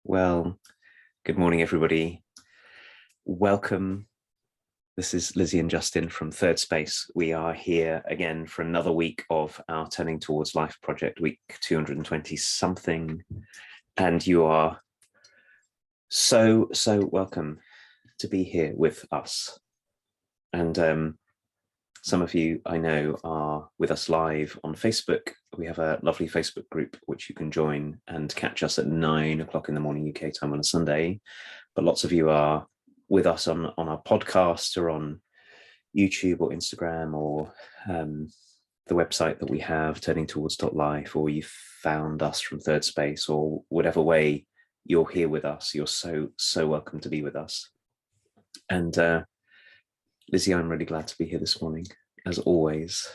Well, good morning, everybody. Welcome. This is Lizzie and Justin from Thirdspace. We are here again for another week of our Turning Towards Life project, week 220 something. And you are so welcome to be here with us. And some of you I know are with us live on Facebook. We have a lovely Facebook group which you can join and catch us at 9 o'clock in the morning UK time on a Sunday. But lots of you are with us on our podcast or on YouTube or Instagram or the website that we have, turningtowards.life, or you found us from Thirdspace, or whatever way you're here with us. You're so welcome to be with us. And Lizzie, I'm really glad to be here this morning, as always.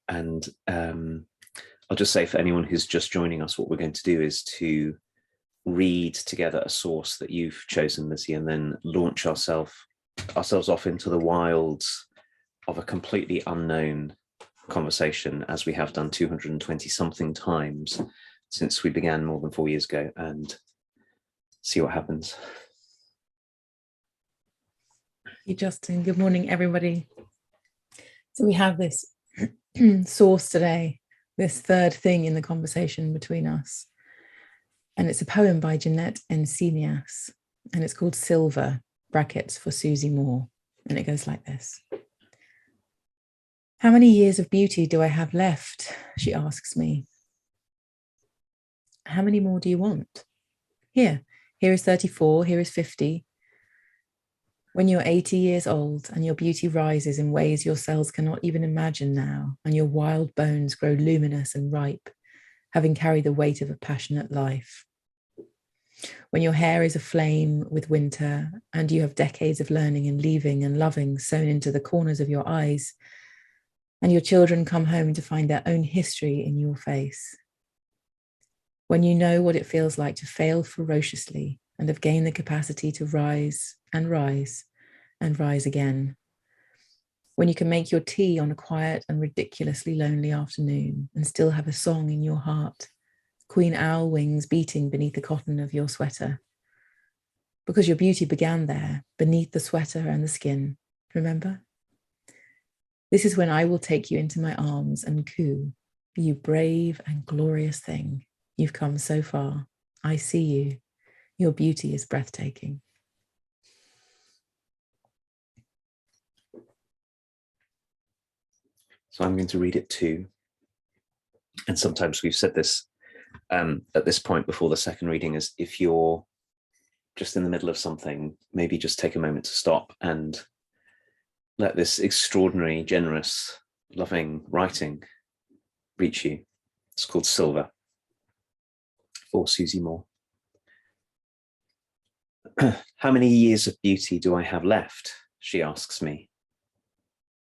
And I'll just say, for anyone who's just joining us, what we're going to do is to read together a source that you've chosen, Lizzie, and then launch ourselves off into the wilds of a completely unknown conversation, as we have done 220 something times since we began more than 4 years ago, and see what happens. Thank you, Justin. Good morning, everybody. So we have this source today, this third thing in the conversation between us. And it's a poem by Jeanette Encinias, and it's called Silver, brackets for Susie Moore. And it goes like this. How many years of beauty do I have left? She asks me. How many more do you want? Here is 34, here is 50. When you're 80 years old and your beauty rises in ways your cells cannot even imagine now, and your wild bones grow luminous and ripe, having carried the weight of a passionate life. When your hair is aflame with winter and you have decades of learning and leaving and loving sewn into the corners of your eyes, and your children come home to find their own history in your face. When you know what it feels like to fail ferociously and have gained the capacity to rise and rise and rise again. When you can make your tea on a quiet and ridiculously lonely afternoon and still have a song in your heart, queen owl wings beating beneath the cotton of your sweater. Because your beauty began there, beneath the sweater and the skin, remember? This is when I will take you into my arms and coo, you brave and glorious thing. You've come so far. I see you. Your beauty is breathtaking. So I'm going to read it too. And sometimes we've said this at this point before the second reading, is if you're just in the middle of something, maybe just take a moment to stop and let this extraordinary, generous, loving writing reach you. It's called Silver, for Susie Moore. How many years of beauty do I have left? She asks me.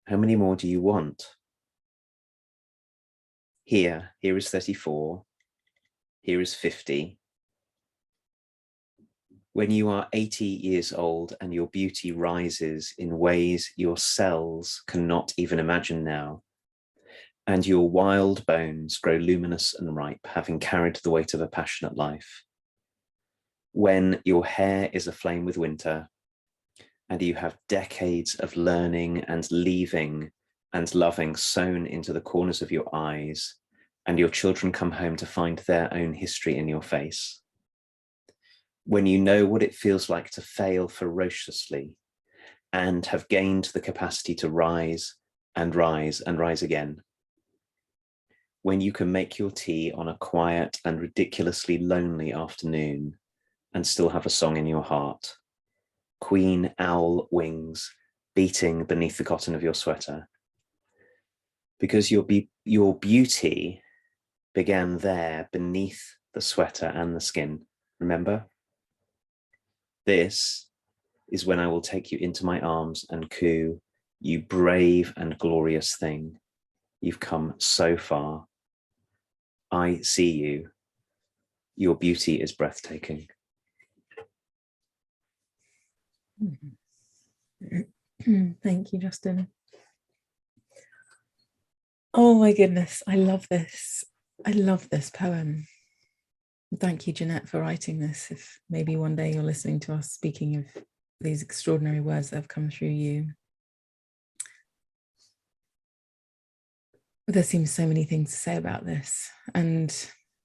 How many more do you want? Here is 34. Here is 50. When you are 80 years old and your beauty rises in ways your cells cannot even imagine now, and your wild bones grow luminous and ripe, having carried the weight of a passionate life. When your hair is aflame with winter, and you have decades of learning and leaving and loving sewn into the corners of your eyes, and your children come home to find their own history in your face. When you know what it feels like to fail ferociously and have gained the capacity to rise and rise and rise again. When you can make your tea on a quiet and ridiculously lonely afternoon and still have a song in your heart. Queen owl wings beating beneath the cotton of your sweater. Because your beauty began there beneath the sweater and the skin, remember? This is when I will take you into my arms and coo, you brave and glorious thing. You've come so far. I see you. Your beauty is breathtaking. Thank you, Justin. Oh my goodness, I love this. I love this poem. Thank you, Jeanette, for writing this. If maybe one day you're listening to us speaking of these extraordinary words that have come through you. There seems so many things to say about this. And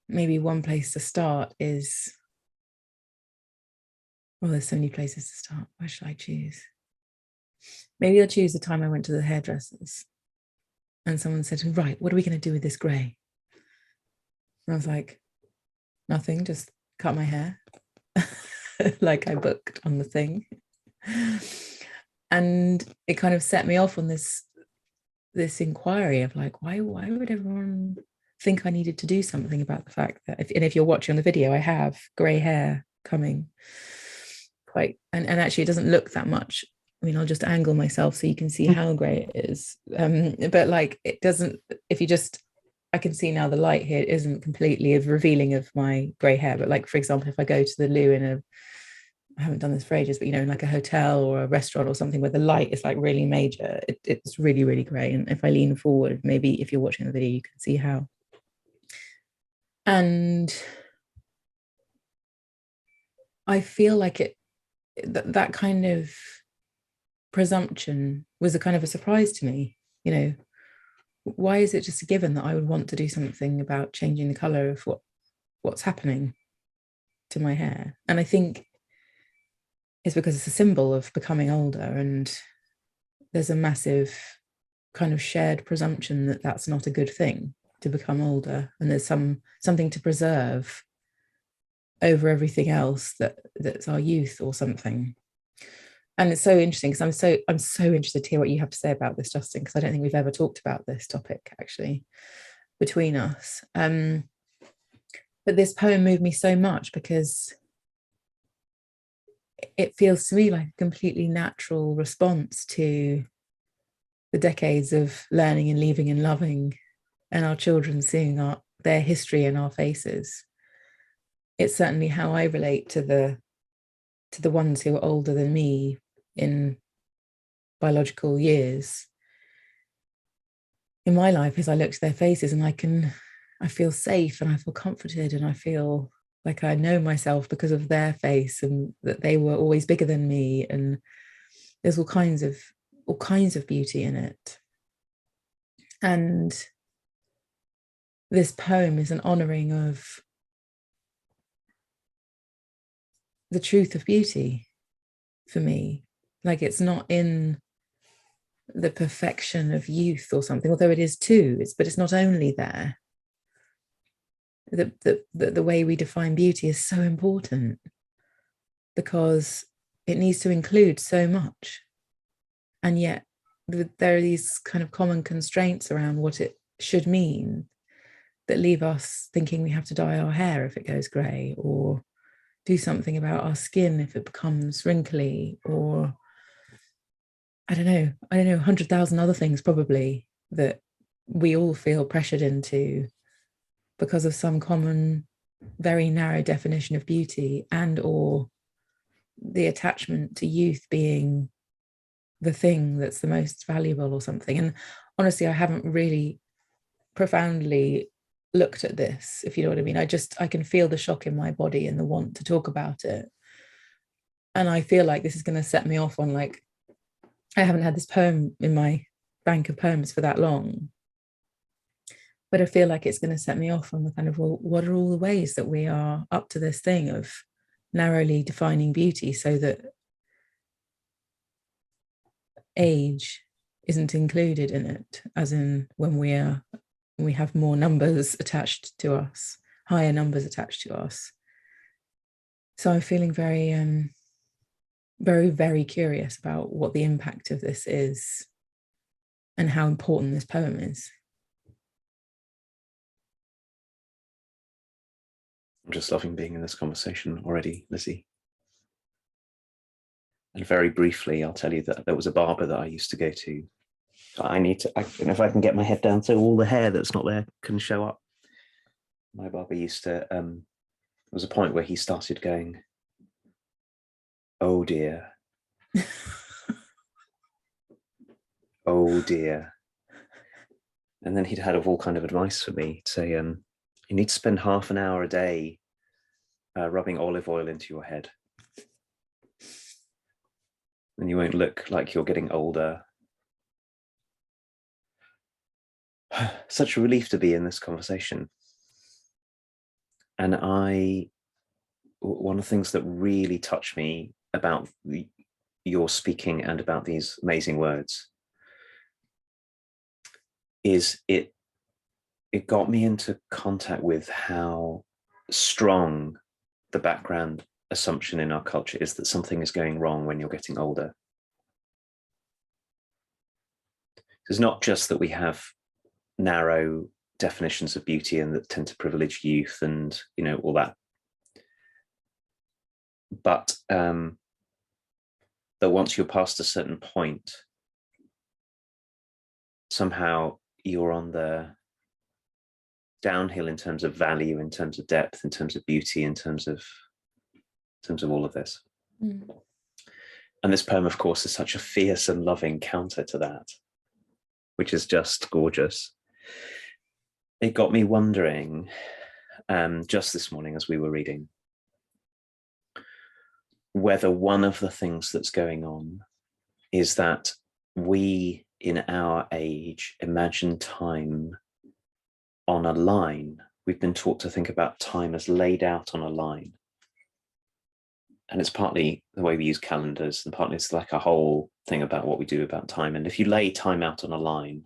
maybe one place to start is, well, there's so many places to start. Where should I choose? Maybe I'll choose the time I went to the hairdressers and someone said, right, what are we going to do with this grey? And I was like, nothing, just cut my hair. Like I booked on the thing. And it kind of set me off on this inquiry of like, why would everyone think I needed to do something about the fact that if you're watching on the video, I have grey hair coming quite, and actually it doesn't look that much. I mean, I'll just angle myself so you can see how grey it is. But like it doesn't, if you just, I can see now the light here isn't completely revealing of my grey hair. But like, for example, if I go to the loo I haven't done this for ages, but you know, in like a hotel or a restaurant or something where the light is like really major, it's really, really grey. And if I lean forward, maybe if you're watching the video, you can see how. And I feel like that kind of presumption was a kind of a surprise to me. You know, why is it just a given that I would want to do something about changing the color of what's happening to my hair? And I think it's because it's a symbol of becoming older, and there's a massive kind of shared presumption that that's not a good thing to become older, and there's something to preserve over everything else that's our youth or something. And it's so interesting because I'm so interested to hear what you have to say about this, Justin, because I don't think we've ever talked about this topic actually between us. But this poem moved me so much because it feels to me like a completely natural response to the decades of learning and leaving and loving, and our children seeing their history in our faces. It's certainly how I relate to the ones who are older than me in biological years in my life, as I look to their faces and I feel safe and I feel comforted and I feel like I know myself because of their face and that they were always bigger than me. And there's all kinds of beauty in it. And this poem is an honoring of the truth of beauty for me. Like it's not in the perfection of youth or something, although it is too, but it's not only there. The way we define beauty is so important because it needs to include so much. And yet there are these kind of common constraints around what it should mean that leave us thinking we have to dye our hair if it goes grey, or do something about our skin if it becomes wrinkly, or I don't know, 100,000 other things probably that we all feel pressured into because of some common, very narrow definition of beauty, and or the attachment to youth being the thing that's the most valuable or something. And honestly, I haven't really profoundly looked at this, if you know what I mean. I can feel the shock in my body and the want to talk about it. And I feel like this is going to set me off on like, I haven't had this poem in my bank of poems for that long, but I feel like it's going to set me off on the kind of, well, what are all the ways that we are up to this thing of narrowly defining beauty so that age isn't included in it, as in when we have more numbers attached to us, higher numbers attached to us. So I'm feeling very, very, very curious about what the impact of this is and how important this poem is. I'm just loving being in this conversation already, Lizzie. And very briefly, I'll tell you that there was a barber that I used to go to. If I can get my head down so all the hair that's not there can show up. My barber used to, there was a point where he started going, oh dear. Oh dear. And then he'd had all kind of advice for me to say, you need to spend half an hour a day rubbing olive oil into your head. And you won't look like you're getting older. Such a relief to be in this conversation. And one of the things that really touched me about your speaking and about these amazing words is it got me into contact with how strong the background assumption in our culture is that something is going wrong when you're getting older. It's not just that we have narrow definitions of beauty and that tend to privilege youth and, you know, all that, but that once you're past a certain point, somehow you're on the downhill in terms of value, in terms of depth, in terms of beauty, in terms of all of this. And this poem, of course, is such a fierce and loving counter to that, which is just gorgeous. It got me wondering, just this morning as we were reading, whether one of the things that's going on is that we in our age imagine time on a line. We've been taught to think about time as laid out on a line. And it's partly the way we use calendars, and partly it's like a whole thing about what we do about time. And if you lay time out on a line,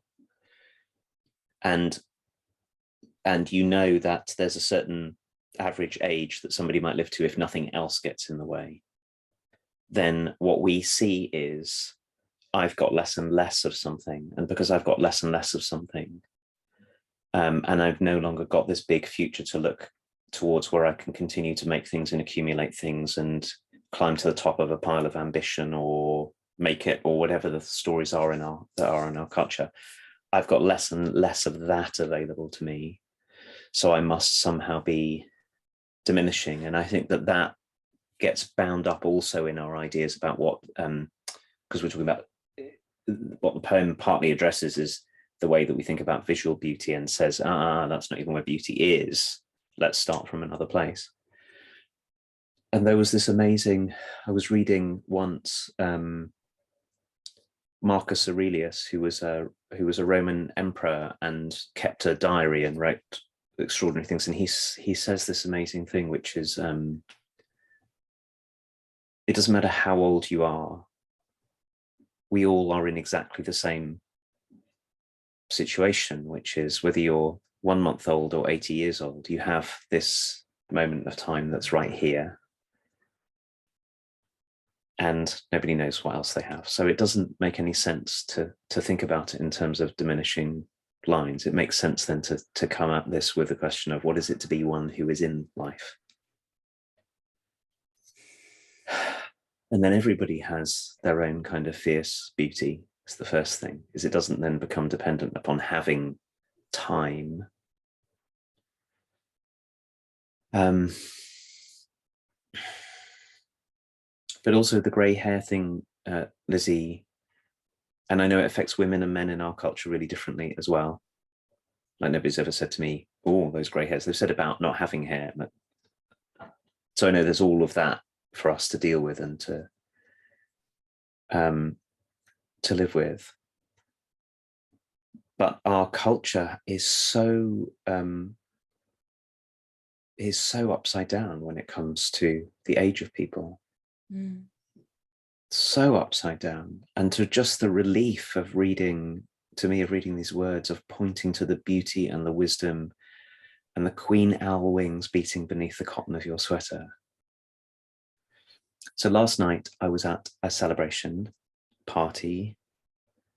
and you know that there's a certain average age that somebody might live to if nothing else gets in the way, then what we see is I've got less and less of something. And because I've got less and less of something, and I've no longer got this big future to look towards where I can continue to make things and accumulate things and climb to the top of a pile of ambition or make it, or whatever the stories are in our culture, I've got less and less of that available to me. So I must somehow be diminishing. And I think that gets bound up also in our ideas about what, because we're talking about what the poem partly addresses is the way that we think about visual beauty and says, that's not even where beauty is. Let's start from another place. And there was this amazing, I was reading once, Marcus Aurelius, who was a Roman emperor and kept a diary and wrote extraordinary things. And he says this amazing thing, which is, it doesn't matter how old you are, we all are in exactly the same situation, which is whether you're 1 month old or 80 years old, you have this moment of time that's right here. And nobody knows what else they have. So it doesn't make any sense to think about it in terms of diminishing lines. It makes sense then to come at this with the question of what is it to be one who is in life? And then everybody has their own kind of fierce beauty. It's the first thing, is it doesn't then become dependent upon having time. But also the grey hair thing, Lizzie, and I know it affects women and men in our culture really differently as well. Like nobody's ever said to me, oh, those grey hairs. They've said about not having hair. So I know there's all of that for us to deal with and to live with. But our culture is so upside down when it comes to the age of people. So upside down. And to just the relief of reading these words, of pointing to the beauty and the wisdom and the queen owl wings beating beneath the cotton of your sweater. So last night I was at a celebration party,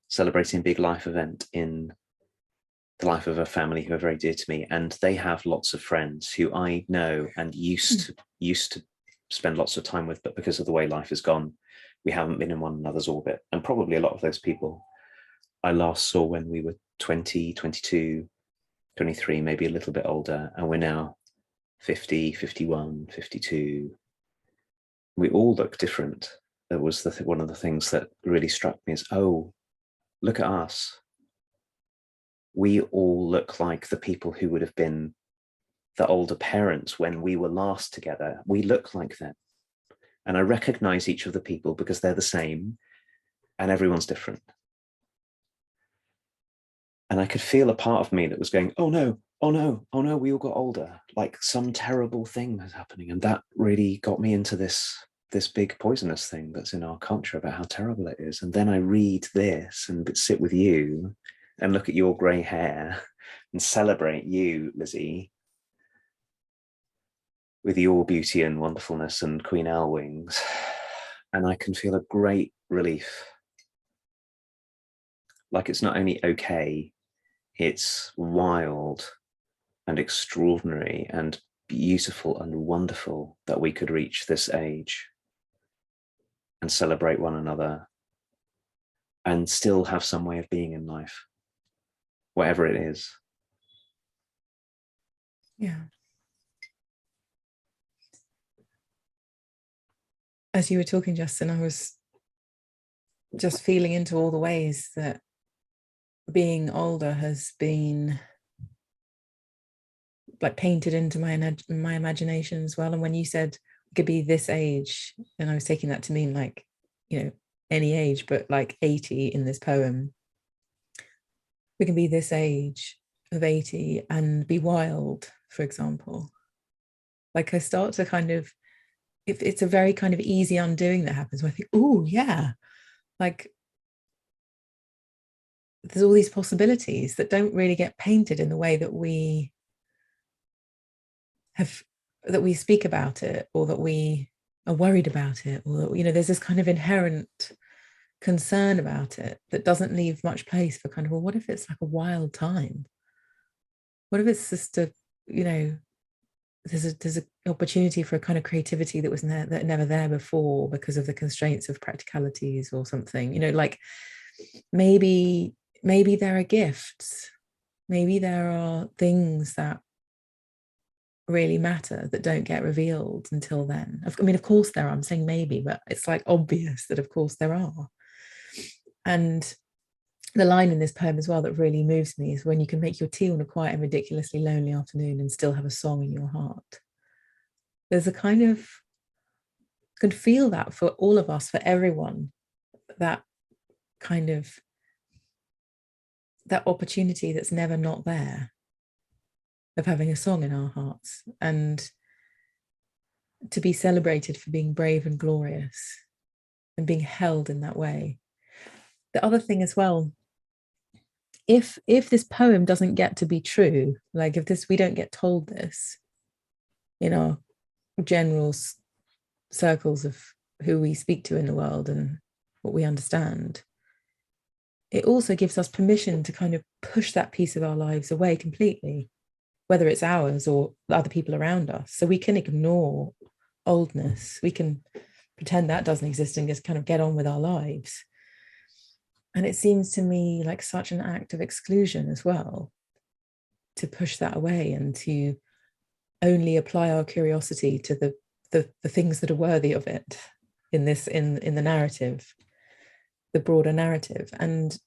celebrating a big life event in the life of a family who are very dear to me. And they have lots of friends who I know and used to spend lots of time with, but because of the way life has gone, we haven't been in one another's orbit. And probably a lot of those people I last saw when we were 20, 22, 23, maybe a little bit older, and we're now 50, 51, 52. We all look different. That was one of the things that really struck me is, oh, look at us. We all look like the people who would have been the older parents when we were last together, we look like them. And I recognize each of the people because they're the same and everyone's different. And I could feel a part of me that was going, oh no, oh no, oh no, we all got older. Like some terrible thing was happening. And that really got me into this big poisonous thing that's in our culture about how terrible it is. And then I read this and sit with you and look at your grey hair and celebrate you, Lizzie, with your beauty and wonderfulness and Queen Owl wings. And I can feel a great relief. Like it's not only okay, it's wild and extraordinary and beautiful and wonderful that we could reach this age and celebrate one another and still have some way of being in life, whatever it is. Yeah. As you were talking, Justin, I was just feeling into all the ways that being older has been like painted into my imagination as well. And when you said it could be this age, and I was taking that to mean like, you know, any age, but like 80 in this poem, we can be this age of 80 and be wild, for example. Like I start to kind of, if it's a very kind of easy undoing that happens, where I think, oh yeah, like there's all these possibilities that don't really get painted in the way that we have, that we speak about it, or that we are worried about it, or, you know, there's this kind of inherent concern about it that doesn't leave much place for kind of, well, what if it's like a wild time? What if it's just a, you know, there's an opportunity for a kind of creativity that was never there before because of the constraints of practicalities or something, you know, like maybe there are gifts, maybe there are things that really matter that don't get revealed until then. I mean, of course there are, I'm saying maybe, but it's like obvious that of course there are. And the line in this poem as well that really moves me is when you can make your tea on a quiet and ridiculously lonely afternoon and still have a song in your heart. There's a kind of, I can feel that for all of us, for everyone, that kind of, that opportunity that's never not there of having a song in our hearts, and to be celebrated for being brave and glorious and being held in that way. The other thing as well, if this poem doesn't get to be true, like if this, we don't get told this in our general circles of who we speak to in the world and what we understand, it also gives us permission to kind of push that piece of our lives away completely, whether it's ours or other people around us. So we can ignore oldness, we can pretend that doesn't exist and just kind of get on with our lives. And it seems to me like such an act of exclusion as well, to push that away and to only apply our curiosity to the things that are worthy of it in this, in the narrative, the broader narrative. And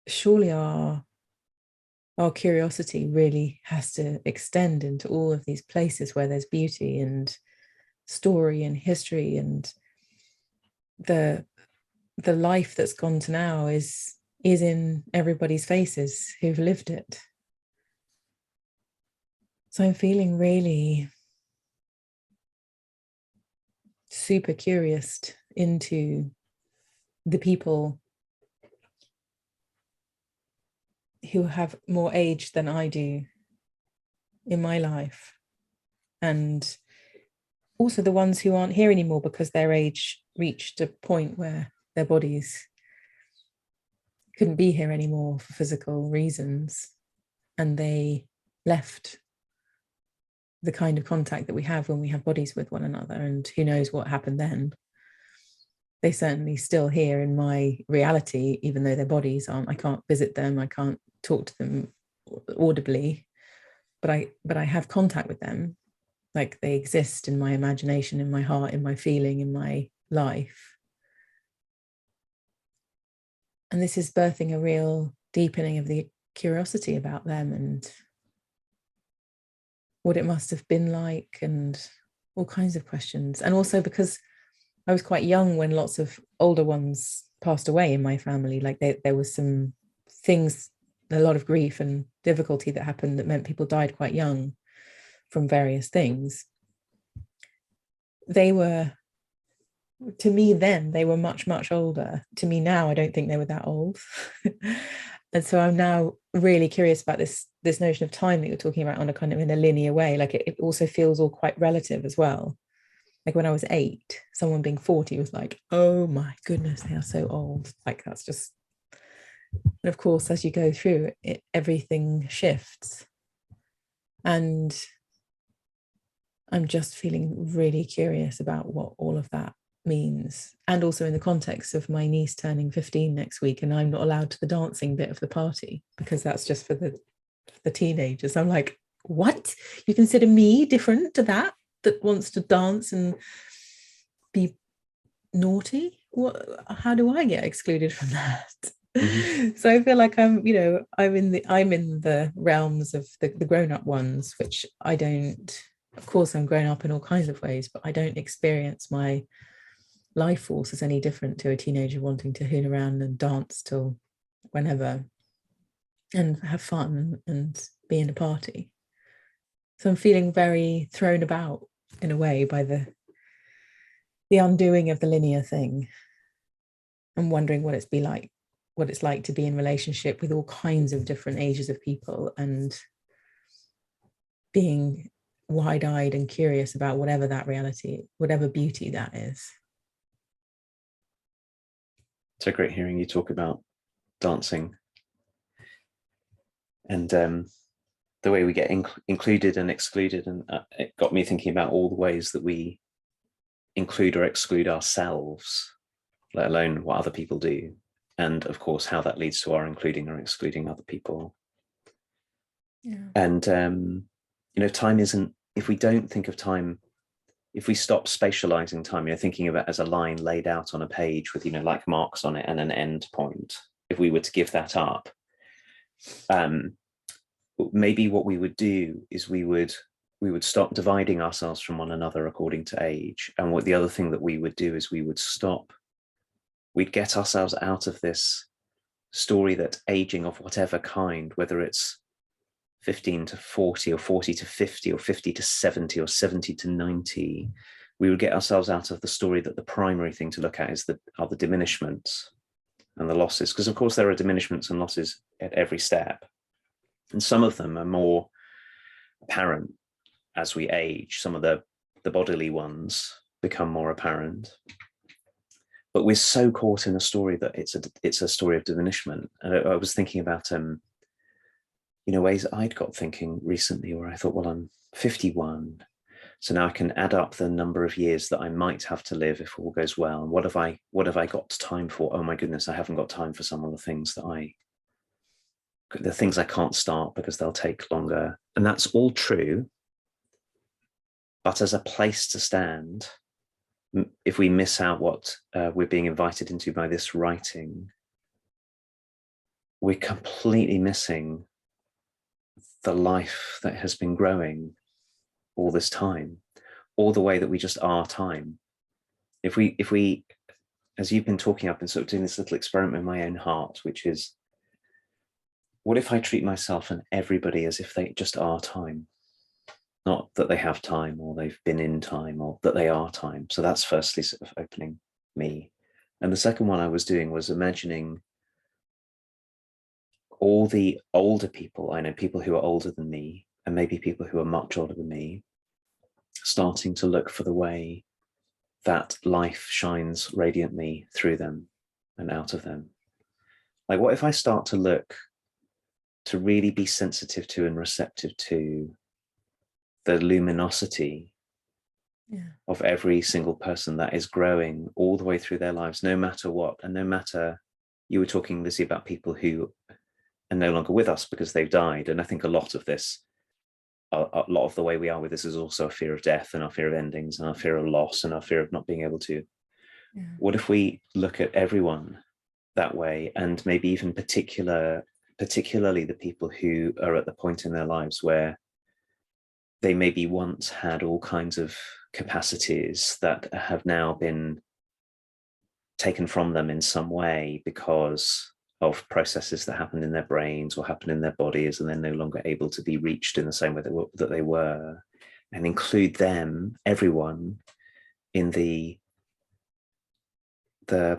surely our curiosity really has to extend into all of these places where there's beauty and story and history, and the life that's gone to now is in everybody's faces who've lived it. So I'm feeling really super curious into the people who have more age than I do in my life, and also the ones who aren't here anymore because their age reached a point where their bodies couldn't be here anymore for physical reasons, and they left the kind of contact that we have when we have bodies with one another, and who knows what happened then. They certainly still here in my reality, even though their bodies aren't. I can't visit them, I can't talk to them audibly, but I have contact with them. Like they exist in my imagination, in my heart, in my feeling, in my life. And this is birthing a real deepening of the curiosity about them, and what it must have been like, and all kinds of questions. And also because I was quite young when lots of older ones passed away in my family. Like there was some things, a lot of grief and difficulty that happened that meant people died quite young from various things. They were, to me then, they were much, much older. To me now, I don't think they were that old. And so I'm now really curious about this notion of time that you're talking about on a kind of in a linear way. Like it also feels all quite relative as well. Like when I was 8, someone being 40 was like, oh my goodness, they are so old. Like that's just, and of course, as you go through it, everything shifts. And I'm just feeling really curious about what all of that means. And also in the context of my niece turning 15 next week, and I'm not allowed to the dancing bit of the party because that's just for the teenagers. I'm like, what? You consider me different to that wants to dance and be naughty? What? How do I get excluded from that? Mm-hmm. So I feel like I'm in the realms of the grown-up ones, which I don't, of course I'm grown up in all kinds of ways, but I don't experience my life force as any different to a teenager wanting to hoon around and dance till whenever and have fun and be in a party. So I'm feeling very thrown about in a way by the undoing of the linear thing. I'm wondering what it's like to be in relationship with all kinds of different ages of people and being wide-eyed and curious about whatever that reality, whatever beauty that is. So great hearing you talk about dancing and the way we get included and excluded. And it got me thinking about all the ways that we include or exclude ourselves, let alone what other people do. And of course, how that leads to our including or excluding other people. Yeah. And, time isn't, if we don't think of time, if we stop spatializing time, thinking of it as a line laid out on a page with, like marks on it and an end point, if we were to give that up, maybe what we would do is we would stop dividing ourselves from one another according to age. And what the other thing that we would do is we'd get ourselves out of this story that aging of whatever kind, whether it's 15 to 40 or 40 to 50 or 50 to 70 or 70 to 90, we would get ourselves out of the story that the primary thing to look at are the diminishments and the losses. Because of course there are diminishments and losses at every step. And some of them are more apparent as we age. Some of the bodily ones become more apparent. But we're so caught in a story that it's a story of diminishment. And I was thinking about ways I'd got thinking recently where I thought, well, I'm 51. So now I can add up the number of years that I might have to live if all goes well. And what have I got time for? Oh my goodness, I haven't got time for some of the things I can't start because they'll take longer. And that's all true. But as a place to stand, if we miss out what we're being invited into by this writing, we're completely missing the life that has been growing all this time, or the way that we just are time. If we, as you've been talking, I've been sort of doing this little experiment in my own heart, which is, what if I treat myself and everybody as if they just are time? Not that they have time or they've been in time, or that they are time. So that's firstly sort of opening me. And the second one I was doing was imagining all the older people I know, people who are older than me, and maybe people who are much older than me, starting to look for the way that life shines radiantly through them and out of them. Like, what if I start to look to really be sensitive to and receptive to the luminosity of every single person that is growing all the way through their lives, no matter what. And no matter, you were talking, Lizzie, about people who are no longer with us because they've died. And I think a lot of the way we are with this is also a fear of death and our fear of endings and our fear of loss and our fear of not being able to. Yeah. What if we look at everyone that way, and maybe even particularly the people who are at the point in their lives where they maybe once had all kinds of capacities that have now been taken from them in some way because of processes that happened in their brains or happened in their bodies, and they're no longer able to be reached in the same way that they were, and include them, everyone, in the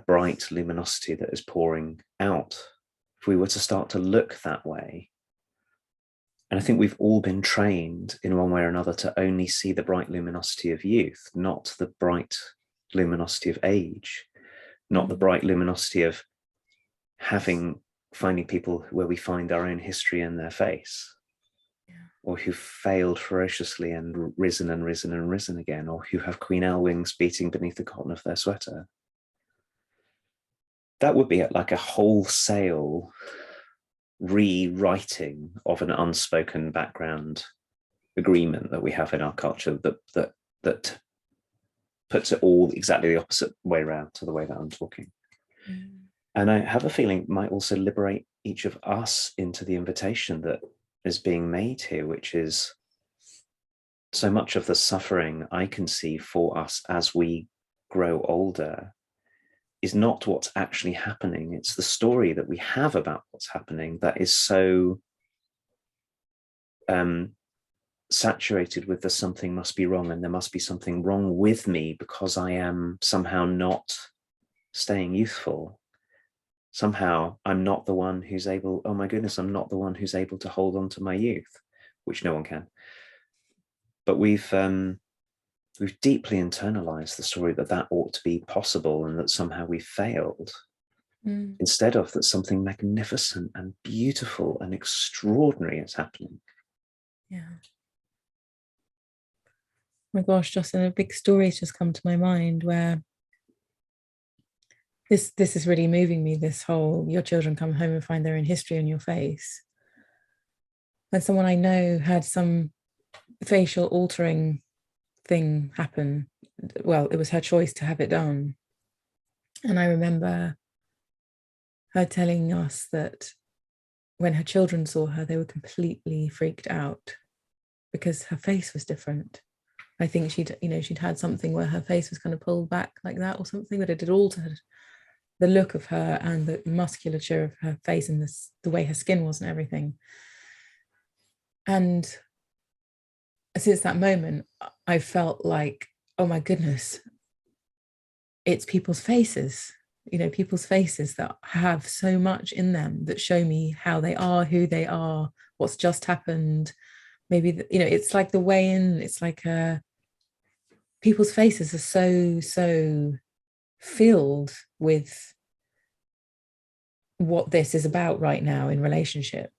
bright luminosity that is pouring out. If we were to start to look that way, and I think we've all been trained in one way or another to only see the bright luminosity of youth, not the bright luminosity of age, not the bright luminosity of finding people where we find our own history in their face, or who've failed ferociously and risen and risen and risen again, or who have Queen Anne wings beating beneath the cotton of their sweater. That would be like a wholesale rewriting of an unspoken background agreement that we have in our culture that puts it all exactly the opposite way around to the way that I'm talking. And I have a feeling it might also liberate each of us into the invitation that is being made here, which is so much of the suffering I can see for us as we grow older is not what's actually happening. It's the story that we have about what's happening that is so saturated with the something must be wrong, and there must be something wrong with me because I am somehow not staying youthful. Somehow I'm not the one who's able, oh my goodness, I'm not the one who's able to hold on to my youth, which no one can. But we've deeply internalized the story that ought to be possible and that somehow we failed, instead of that something magnificent and beautiful and extraordinary is happening. Yeah. Oh my gosh, Justin, a big story has just come to my mind where this is really moving me, this whole your children come home and find their own history on your face. And someone I know had some facial altering thing happen. Well, it was her choice to have it done. And I remember her telling us that when her children saw her, they were completely freaked out because her face was different. I think she'd had something where her face was kind of pulled back like that or something, that it had altered the look of her and the musculature of her face and the way her skin was and everything. And since that moment, I felt like, oh my goodness, it's people's faces, people's faces that have so much in them that show me how they are, who they are, what's just happened. Maybe, it's like the way in, it's like people's faces are so filled with what this is about right now in relationship.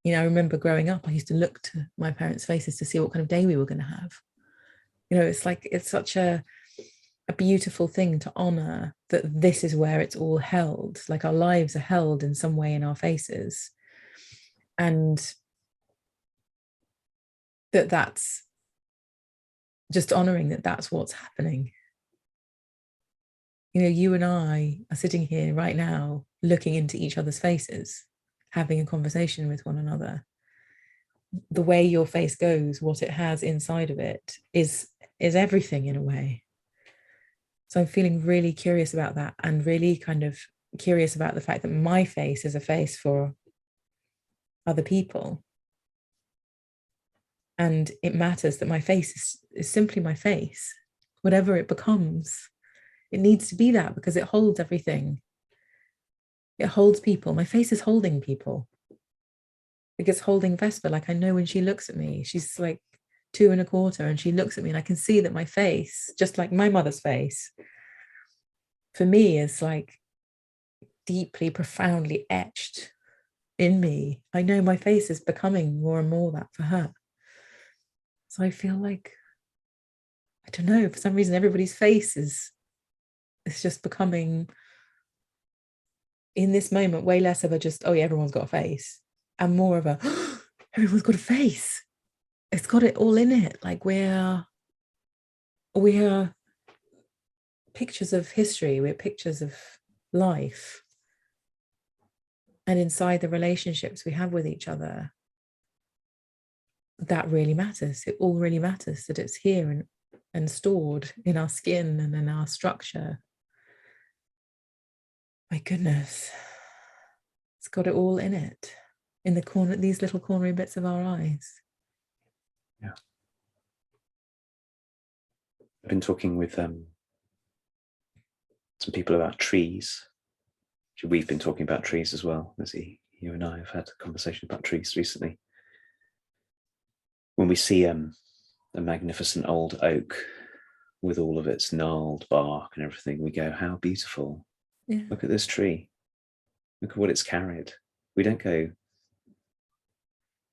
I remember growing up, I used to look to my parents' faces to see what kind of day we were going to have. It's such a beautiful thing to honor that this is where it's all held. Like our lives are held in some way in our faces. And that's just honoring that that's what's happening. You and I are sitting here right now, looking into each other's faces, having a conversation with one another. The way your face goes, what it has inside of it is everything in a way. So I'm feeling really curious about that, and really kind of curious about the fact that my face is a face for other people. And it matters that my face is simply my face, whatever it becomes. It needs to be that because it holds everything. It holds people. My face is holding people. It's holding Vesper. Like I know when she looks at me, she's like 2 1/4 and she looks at me and I can see that my face, just like my mother's face, for me is like deeply, profoundly etched in me. I know my face is becoming more and more that for her. So I feel like, I don't know, for some reason, everybody's face is just becoming, in this moment, way less of a just, oh yeah, everyone's got a face, and more of a, oh, everyone's got a face. It's got it all in it. Like we're pictures of history, we're pictures of life. And inside the relationships we have with each other, that really matters. It all really matters, that it's here and stored in our skin and in our structure. My goodness, it's got it all in it, in the corner, these little cornery bits of our eyes. Yeah. I've been talking with some people about trees. We've been talking about trees as well, Lizzie. You and I have had a conversation about trees recently. When we see a magnificent old oak with all of its gnarled bark and everything, we go, how beautiful. Yeah. Look at this tree. Look at what it's carried. We don't go,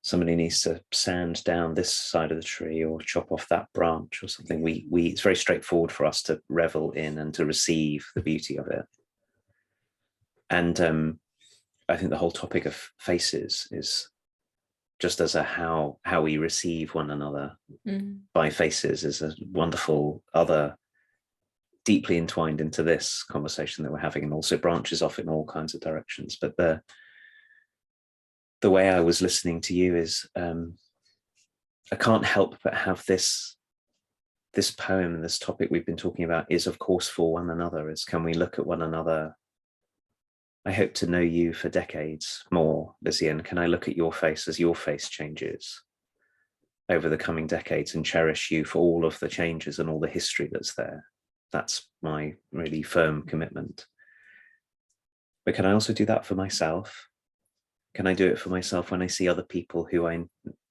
somebody needs to sand down this side of the tree or chop off that branch or something. It's very straightforward for us to revel in and to receive the beauty of it. And I think the whole topic of faces is just as a how we receive one another by faces is a wonderful other deeply entwined into this conversation that we're having, and also branches off in all kinds of directions. But the way I was listening to you is I can't help but have this poem and this topic we've been talking about is of course for one another. Is can we look at one another? I hope to know you for decades more, Lizzie, and can I look at your face as your face changes over the coming decades and cherish you for all of the changes and all the history that's there? That's my really firm commitment. But can I also do that for myself? Can I do it for myself when I see other people who I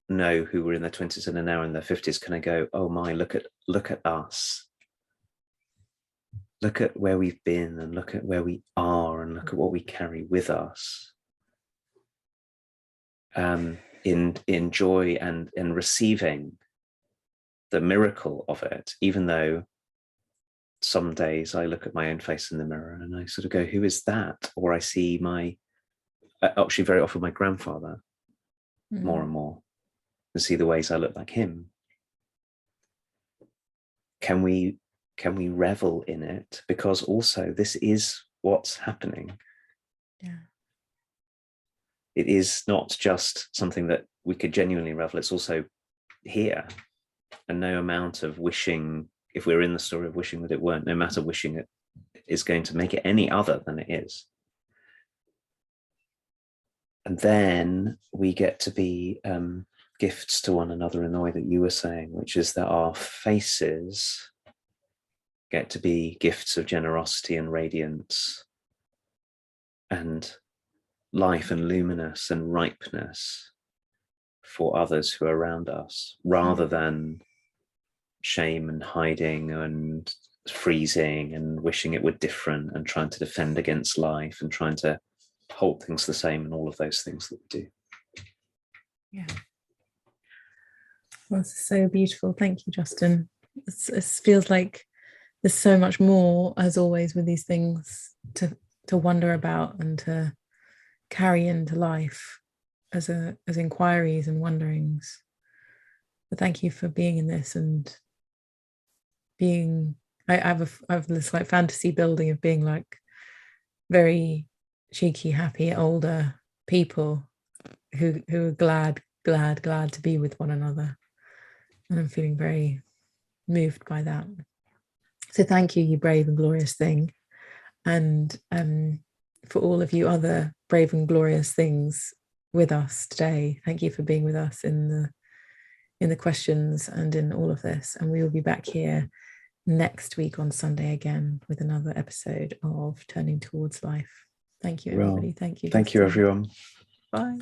know who were in their 20s and are now in their 50s? Can I go, oh my, look at us. Look at where we've been and look at where we are and look at what we carry with us in joy and in receiving the miracle of it, even though some days I look at my own face in the mirror and I sort of go, who is that? Or I see actually very often my grandfather more and more and see the ways I look like him. Can we revel in it? Because also this is what's happening. Yeah. It is not just something that we could genuinely revel, it's also here. And no amount of wishing, if we're in the story of wishing that it weren't, no matter wishing it is going to make it any other than it is. And then we get to be gifts to one another in the way that you were saying, which is that our faces get to be gifts of generosity and radiance and life and luminous and ripeness for others who are around us, rather than shame and hiding and freezing and wishing it were different and trying to defend against life and trying to hold things the same and all of those things that we do. Yeah. Well, it's so beautiful. Thank you, Justin. It feels like there's so much more, as always, with these things to wonder about and to carry into life as inquiries and wonderings. But thank you for being in this and being. I have this like fantasy building of being like very cheeky, happy, older people who are glad to be with one another, and I'm feeling very moved by that. So thank you, you brave and glorious thing, and for all of you other brave and glorious things with us today. Thank you for being with us in the questions and in all of this. And we will be back here next week on Sunday again with another episode of Turning Towards Life. Thank you, everybody. Thank you. Thank you, everyone. Bye.